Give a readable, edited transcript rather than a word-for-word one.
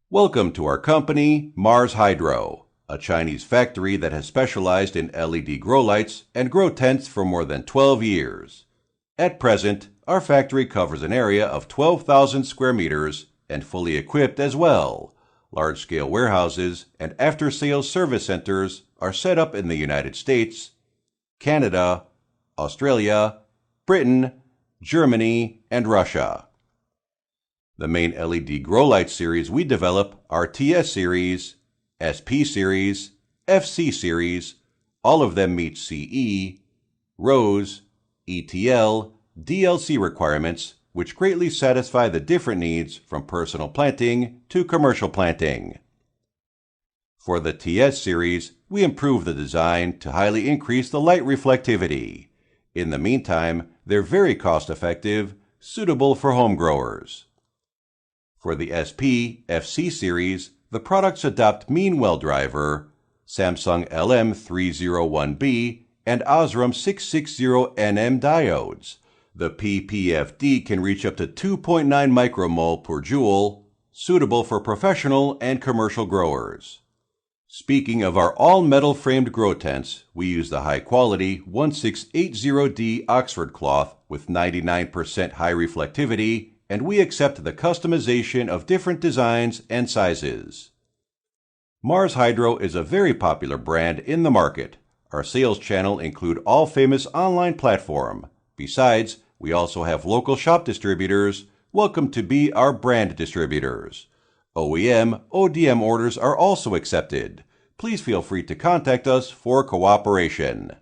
Welcome to our company, Mars Hydro, a Chinese factory that has specialized in LED grow lights and grow tents for more than 12 years. At present, our factory covers an area of 12,000 square meters and fully equipped as well. Large-scale warehouses and after-sales service centers are set up in the United States, Canada, Australia, Britain, Germany, and Russia. The main LED grow light series we develop are TS series, SP series, FC series. All of them meet CE, ROSE, ETL, DLC requirements, which greatly satisfy the different needs from personal planting to commercial planting. For the TS series, we improve the design to highly increase the light reflectivity. In the meantime, they're very cost-effective, suitable for home growers. For the SP FC series, the products adopt mean well driver, Samsung LM301B, and Osram 660NM diodes. The PPFD can reach up to 2.9 micromole per joule, suitable for professional and commercial growers. Speaking of our all-metal framed grow tents, we use the high-quality 1680D Oxford cloth with 99% high reflectivity, and we accept the customization of different designs and sizes. Mars Hydro is a very popular brand in the market. Our sales channel include all famous online platform. Besides, we also have local shop distributors. Welcome to be our brand distributors. OEM, ODM orders are also accepted. Please feel free to contact us for cooperation.